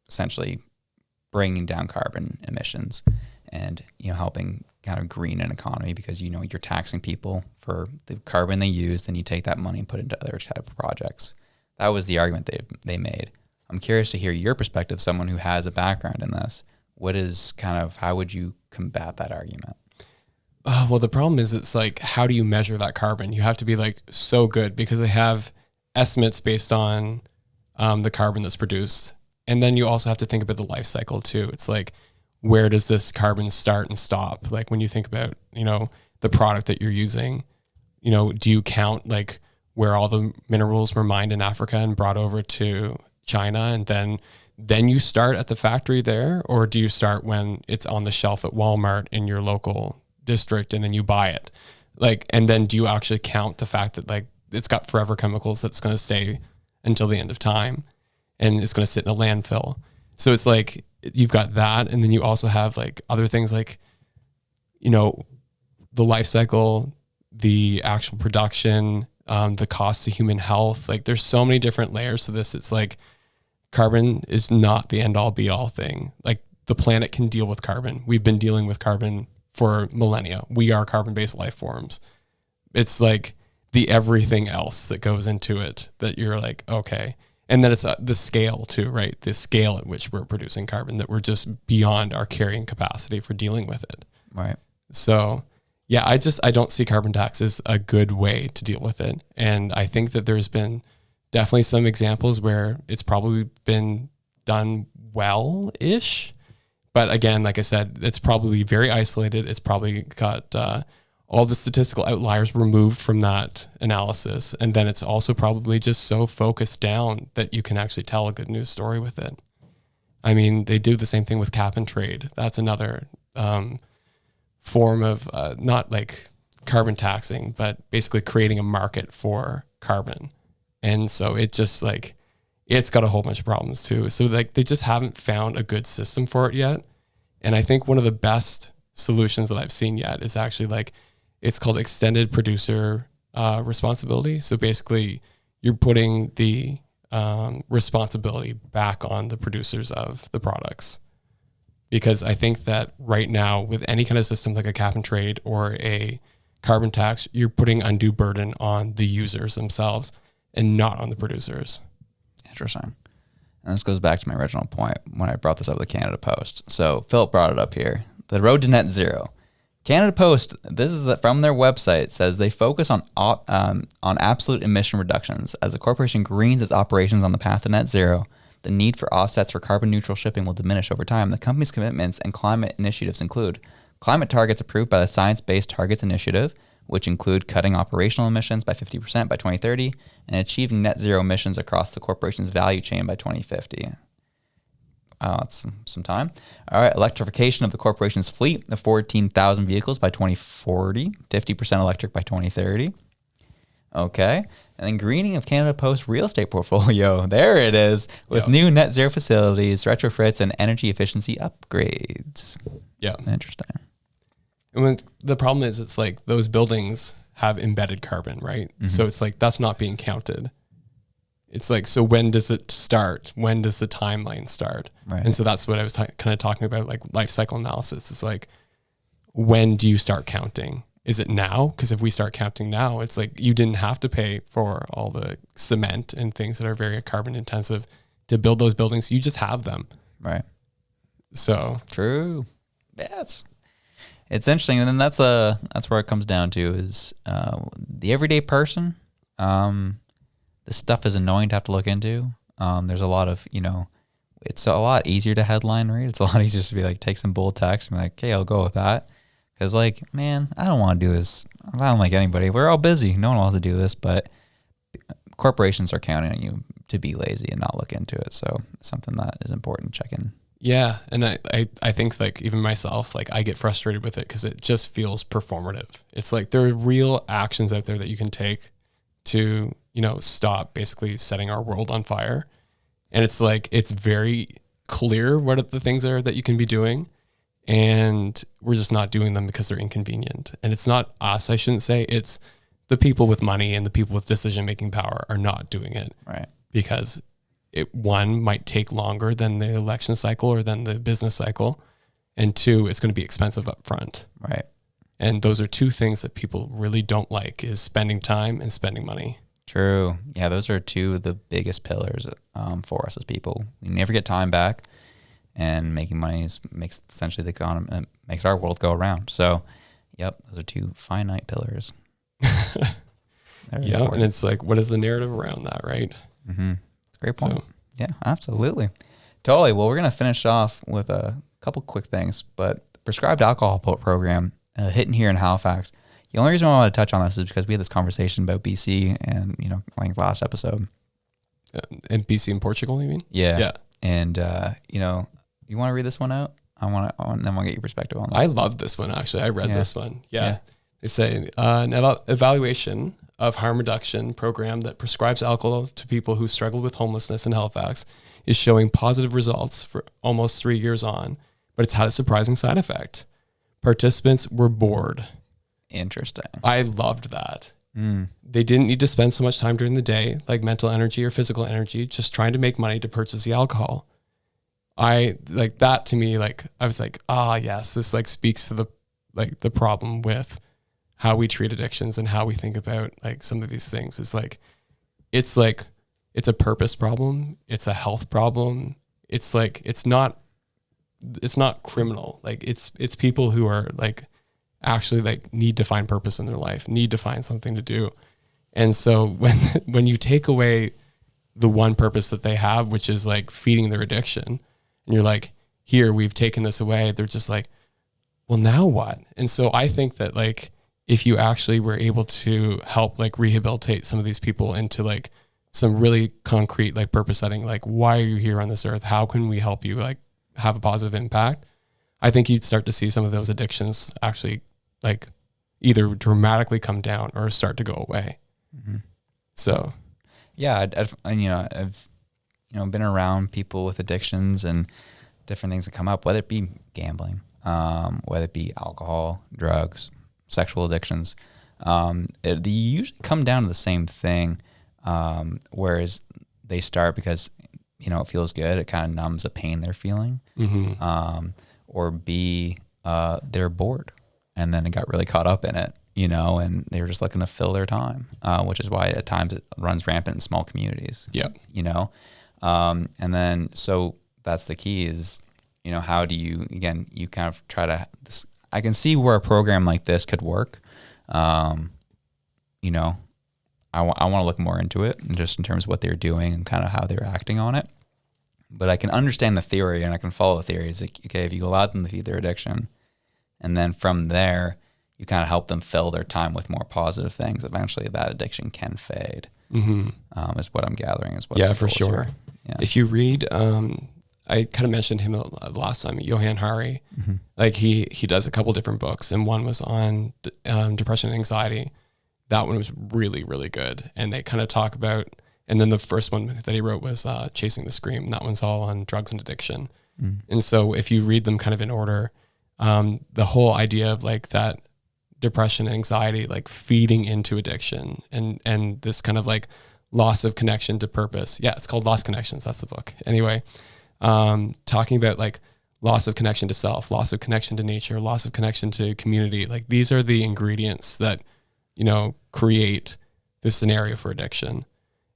essentially bringing down carbon emissions and, helping kind of green an economy because, you're taxing people for the carbon they use, then you take that money and put it into other type of projects. That was the argument they made. I'm curious to hear your perspective, someone who has a background in this. What is how would you combat that argument? Well, the problem is it's like, how do you measure that carbon? You have to be like so good because they have estimates based on the carbon that's produced. And then you also have to think about the life cycle too. It's like, where does this carbon start and stop? Like when you think about, the product that you're using, do you count like where all the minerals were mined in Africa and brought over to China and then you start at the factory there? Or do you start when it's on the shelf at Walmart in your local district and then you buy it? Like, and then do you actually count the fact that like it's got forever chemicals that's going to stay until the end of time and it's going to sit in a landfill? So it's like, you've got that. And then you also have like other things like, the life cycle, the actual production, the cost to human health. Like there's so many different layers to this. It's like carbon is not the end all be all thing. Like the planet can deal with carbon. We've been dealing with carbon for millennia. We are carbon-based life forms. It's like the everything else that goes into it that you're like, okay. And then it's the scale too, right? The scale at which we're producing carbon, that we're just beyond our carrying capacity for dealing with it. Right. So yeah, I don't see carbon tax as a good way to deal with it. And I think that there's been definitely some examples where it's probably been done well-ish. But again, like I said, it's probably very isolated. It's probably got all the statistical outliers removed from that analysis. And then it's also probably just so focused down that you can actually tell a good news story with it. I mean, they do the same thing with cap and trade. That's another form of not like carbon taxing, but basically creating a market for carbon. And so it just like, it's got a whole bunch of problems too. So like they just haven't found a good system for it yet. And I think one of the best solutions that I've seen yet is actually like, it's called extended producer responsibility. So basically you're putting the responsibility back on the producers of the products. Because I think that right now with any kind of system like a cap and trade or a carbon tax, you're putting undue burden on the users themselves and not on the producers. Interesting. And this goes back to my original point when I brought this up with the Canada Post. So Philip brought it up here. The road to net zero. Canada Post, this is from their website, says they focus on absolute emission reductions. As the corporation greens its operations on the path to net zero, the need for offsets for carbon neutral shipping will diminish over time. The company's commitments and climate initiatives include climate targets approved by the Science Based Targets Initiative, which include cutting operational emissions by 50% by 2030 and achieving net zero emissions across the corporation's value chain by 2050. That's some time. All right, electrification of the corporation's fleet of 14,000 vehicles by 2040, 50% electric by 2030. Okay, and then greening of Canada Post real estate portfolio. There it is, with new net zero facilities, retrofits, and energy efficiency upgrades. Yeah. Interesting. And when the problem is, it's like those buildings have embedded carbon, right? Mm-hmm. So it's like, that's not being counted. It's like, so when does it start? When does the timeline start? Right. And so that's what I was kind of talking about, like life cycle analysis. It's like, when do you start counting? Is it now? Because if we start counting now, it's like you didn't have to pay for all the cement and things that are very carbon intensive to build those buildings. You just have them. Right. So true. Yeah, it's interesting. And then that's where it comes down to is the everyday person. This stuff is annoying to have to look into. There's a lot of, it's a lot easier to headline read. It's a lot easier to be like, take some bold text and be like, okay, I'll go with that. Because like, man, I don't want to do this. I don't like anybody. We're all busy. No one wants to do this, but corporations are counting on you to be lazy and not look into it. So it's something that is important to check in. Yeah. And I think like even myself, like I get frustrated with it because it just feels performative. It's like there are real actions out there that you can take to, you know, stop basically setting our world on fire. And it's like, it's very clear what the things are that you can be doing. And we're just not doing them because they're inconvenient. And it's not us, I shouldn't say, it's the people with money and the people with decision-making power are not doing it. Right. Because one might take longer than the election cycle or than the business cycle. And two, it's going to be expensive up front. Right. And those are two things that people really don't like, is spending time and spending money. True. Yeah, those are two of the biggest pillars for us as people. We never get time back, and making money makes essentially the economy, makes our world go around. So, yep, those are two finite pillars. Yeah, and it's like, what is the narrative around that, right? Mm-hmm. It's a great point. So, yeah, absolutely. Totally. Well, we're going to finish off with a couple quick things, but the prescribed alcohol program hitting here in Halifax. The only reason I want to touch on this is because we had this conversation about BC and, you know, like last episode. in BC and Portugal, you mean? Yeah. Yeah. And, you know, you want to read this one out? I want to get your perspective on that. I love this one, actually. I read this one. Yeah. Yeah. They say an evaluation of harm reduction program that prescribes alcohol to people who struggle with homelessness in Halifax is showing positive results for almost 3 years on, but it's had a surprising side effect. Participants were bored. Interesting. I loved that. They didn't need to spend so much time during the day, like mental energy or physical energy, just trying to make money to purchase the alcohol. I like that to me, like, I was like, yes, this like speaks to the problem with how we treat addictions and how we think about like some of these things. It's a purpose problem. It's a health problem. It's like, it's not criminal. Like it's people who are like, actually like need to find purpose in their life, need to find something to do. And so when you take away the one purpose that they have, which is like feeding their addiction, and you're like, here, we've taken this away, they're just like, well, now what? And so I think that like, if you actually were able to help like rehabilitate some of these people into like some really concrete like purpose setting, like why are you here on this earth? How can we help you like have a positive impact? I think you'd start to see some of those addictions actually like either dramatically come down or start to go away. Mm-hmm. So, yeah, I've been around people with addictions and different things that come up, whether it be gambling, whether it be alcohol, drugs, sexual addictions. They usually come down to the same thing, whereas they start because, you know, it feels good. It kind of numbs a pain they're feeling. Mm-hmm. Or B, they're bored and then it got really caught up in it, you know, and they were just looking to fill their time, which is why at times it runs rampant in small communities. Yeah. You know, and then, so that's the key is, you know, how do you, again, you kind of try to, I can see where a program like this could work. You know, I want to look more into it and just in terms of what they're doing and kind of how they're acting on it. But I can understand the theory and I can follow the theory. It's like, okay, if you allow them to feed their addiction and then from there, you kind of help them fill their time with more positive things, eventually that addiction can fade, is what I'm gathering. Is what yeah, for sure. Yeah. If you read, I kind of mentioned him last time, Johan Hari, like he does a couple different books and one was on depression and anxiety. That one was really, really good. And they kind of talk about, and then the first one that he wrote was Chasing the Scream. That one's all on drugs and addiction. And so if you read them kind of in order, the whole idea of like that depression and anxiety, like feeding into addiction and this kind of like loss of connection to purpose. Yeah, it's called Lost Connections. That's the book. Anyway, talking about like loss of connection to self, loss of connection to nature, loss of connection to community. Like these are the ingredients that, you know, create this scenario for addiction.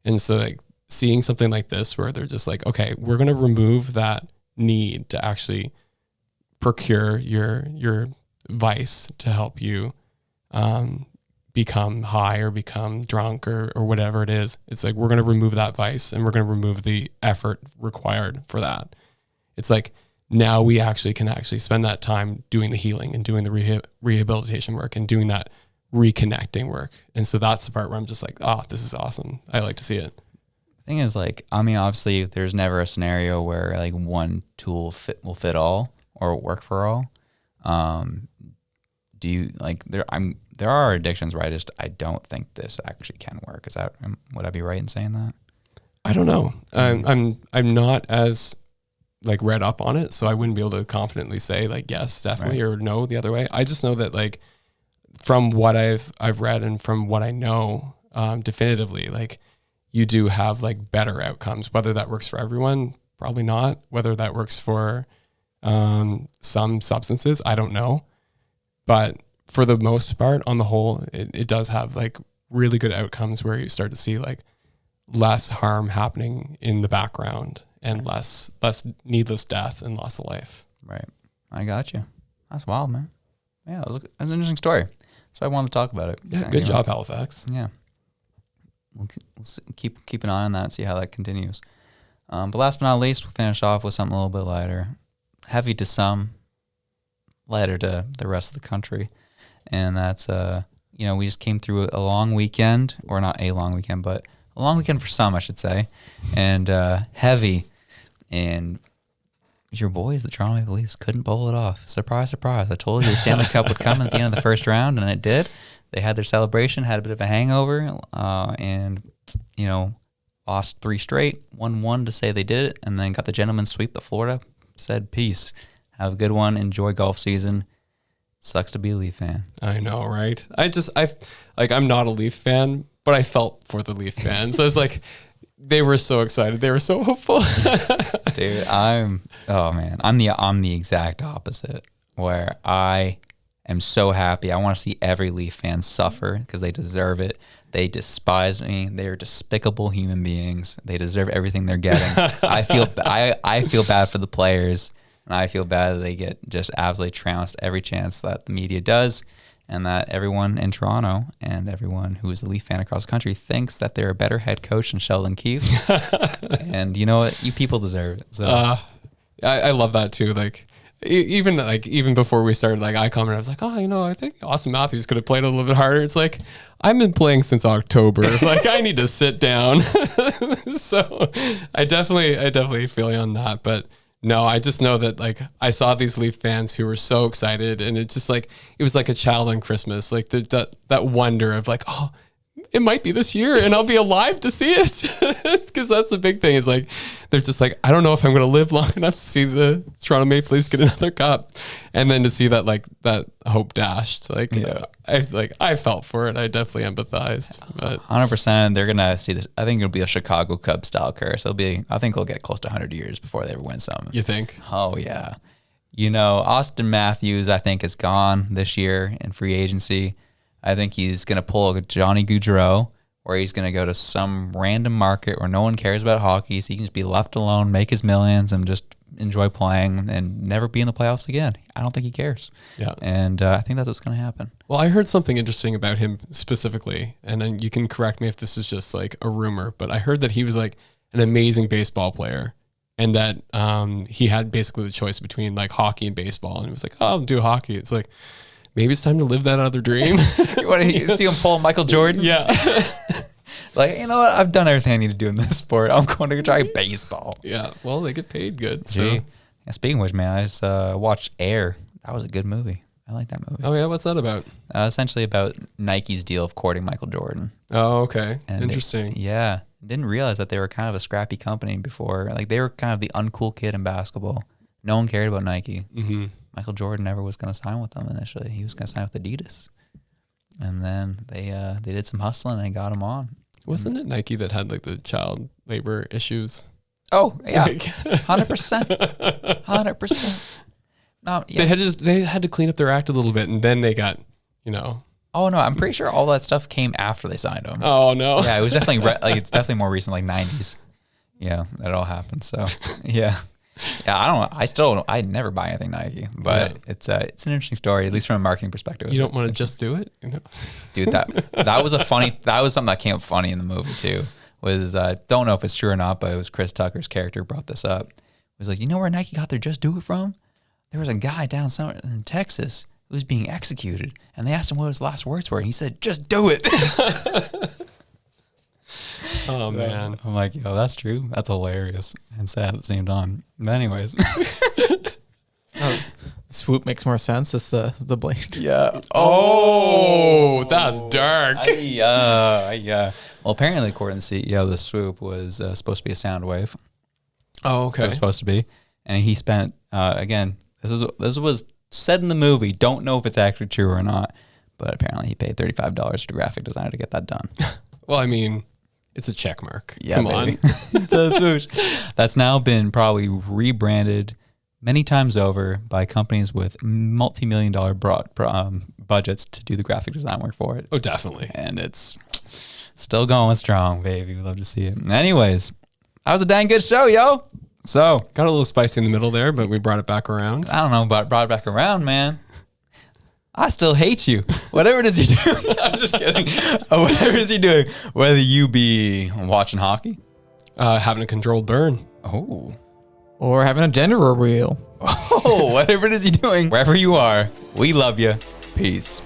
And so like seeing something like this where they're just like, okay, we're going to remove that need to actually procure your vice to help you become high or become drunk or whatever it is. It's like, we're going to remove that vice and we're going to remove the effort required for that. It's like, now we actually can actually spend that time doing the healing and doing the rehabilitation work and doing that reconnecting work. And so that's the part where I'm just like, this is awesome. I like to see it. thing is, like, I mean, obviously, there's never a scenario where like one tool will fit all or work for all. Do you like there are addictions where I don't think this actually can work. Is that, would I be right in saying that? I don't know. I'm not as like read up on it, so I wouldn't be able to confidently say like yes, definitely, or no the other way. I just know that like from what I've read and from what I know, definitively, like you do have like better outcomes. Whether that works for everyone, probably not. Whether that works for some substances, I don't know. But for the most part, on the whole, it does have like really good outcomes where you start to see like less harm happening in the background and less needless death and loss of life. Right. I got you. That's wild, man. Yeah, that's an interesting story. So I wanted to talk about it. Yeah, good job, Halifax. Yeah. We'll keep an eye on that and see how that continues. But last but not least, we'll finish off with something a little bit lighter. Heavy to some, lighter to the rest of the country. And that's, we just came through a long weekend, or not a long weekend, but a long weekend for some, I should say, and heavy. And your boys, the Toronto Maple Leafs, couldn't pull it off. Surprise, surprise. I told you the Stanley Cup would come at the end of the first round, and it did. They had their celebration, had a bit of a hangover, and, lost 3 straight, won 1 to say they did it, and then got the gentleman's sweep to Florida, said peace. Have a good one. Enjoy golf season. Sucks to be a Leaf fan. I know, right? I'm not a Leaf fan, but I felt for the Leaf fans. So I was like, they were so excited. They were so hopeful. Dude, I'm the exact opposite, where I am so happy. I want to see every Leaf fan suffer because they deserve it. They despise me. They're despicable human beings. They deserve everything they're getting. I feel bad for the players, and I feel bad that they get just absolutely trounced every chance that the media does, and that everyone in Toronto and everyone who is a Leaf fan across the country thinks that they're a better head coach than Sheldon Keefe. And you know what? You people deserve it. So I love that too. Like even before we started, like I commented, I was like, I think Austin Matthews could have played a little bit harder. It's like, I've been playing since October. Like I need to sit down. So I definitely feel you on that. But no, I just know that like I saw these Leaf fans who were so excited, and it just like, it was like a child on Christmas, like that wonder of like, oh, it might be this year and I'll be alive to see it. Because that's the big thing, is like, they're just like, I don't know if I'm going to live long enough to see the Toronto Maple Leafs get another cup. And then to see that, like, that hope dashed, like, Yeah. I felt for it. I definitely empathized. But 100%, they're gonna see this. I think it'll be a Chicago Cubs style curse. I think they'll get close to 100 years before they ever win something. you think? Oh yeah, Austin Matthews, I think, is gone this year in free agency. I think he's gonna pull a Johnny Gaudreau, where he's gonna go to some random market where no one cares about hockey, so he can just be left alone, make his millions, and just enjoy playing and never be in the playoffs again. I don't think he cares. Yeah. And I think that's what's gonna happen. Well, I heard something interesting about him specifically, and then you can correct me if this is just like a rumor, but I heard that he was like an amazing baseball player, and that he had basically the choice between like hockey and baseball, and he was like, oh, I'll do hockey. It's like, maybe it's time to live that other dream. You want to see him pull Michael Jordan? Yeah. Like, you know what? I've done everything I need to do in this sport. I'm going to try baseball. Yeah. Well, they get paid good. So. Yeah, speaking of which, man, I just watched Air. That was a good movie. I like that movie. Oh, yeah. What's that about? Essentially about Nike's deal of courting Michael Jordan. Oh, okay. And Interesting. Didn't realize that they were kind of a scrappy company before. Like, they were kind of the uncool kid in basketball. No one cared about Nike. Mm-hmm. Michael Jordan never was going to sign with them initially. He was going to sign with Adidas. And then they did some hustling and got him on. Wasn't it Nike that had like the child labor issues? Oh, yeah. 100%. 100%. No, yeah. They had to clean up their act a little bit, and then they got, Oh, no, I'm pretty sure all that stuff came after they signed him. Oh, no. Yeah, it was definitely, it's definitely more recent, like 90s. Yeah, that all happened. So, yeah. Yeah, I'd never buy anything Nike, but it's an interesting story, at least from a marketing perspective. You don't want to just do it? Dude, that was something that came up funny in the movie too. Was don't know if it's true or not, but it was Chris Tucker's character brought this up. It was like, you know where Nike got their Just Do It from? There was a guy down somewhere in Texas who was being executed, and they asked him what his last words were, and he said, "Just do it." Oh man. I'm like, yo, that's true. That's hilarious and sad at the same time. But anyways. Swoop makes more sense. It's the blade. Yeah. Oh, that's dark. Yeah. Well, apparently, according to the CEO, the swoop was supposed to be a sound wave. Oh, So okay. it's supposed to be. And he spent, again, this was said in the movie. Don't know if it's actually true or not. But apparently he paid $35 to a graphic designer to get that done. Well, I mean, it's a check mark. Yeah, Come baby. on. It's a swoosh. That's now been probably rebranded many times over by companies with multi-million-dollar budgets to do the graphic design work for it. Oh, definitely. And it's still going strong, baby. We love to see it. Anyways, that was a dang good show, yo. So, Got a little spicy in the middle there, but we brought it back around. I don't know, but brought it back around, man. I still hate you. Whatever it is you're doing. I'm just kidding. Whatever it is you're doing, whether you be watching hockey. Having a controlled burn. Oh. Or having a gender reveal. Oh, whatever it is you're doing, wherever you are, we love you. Peace.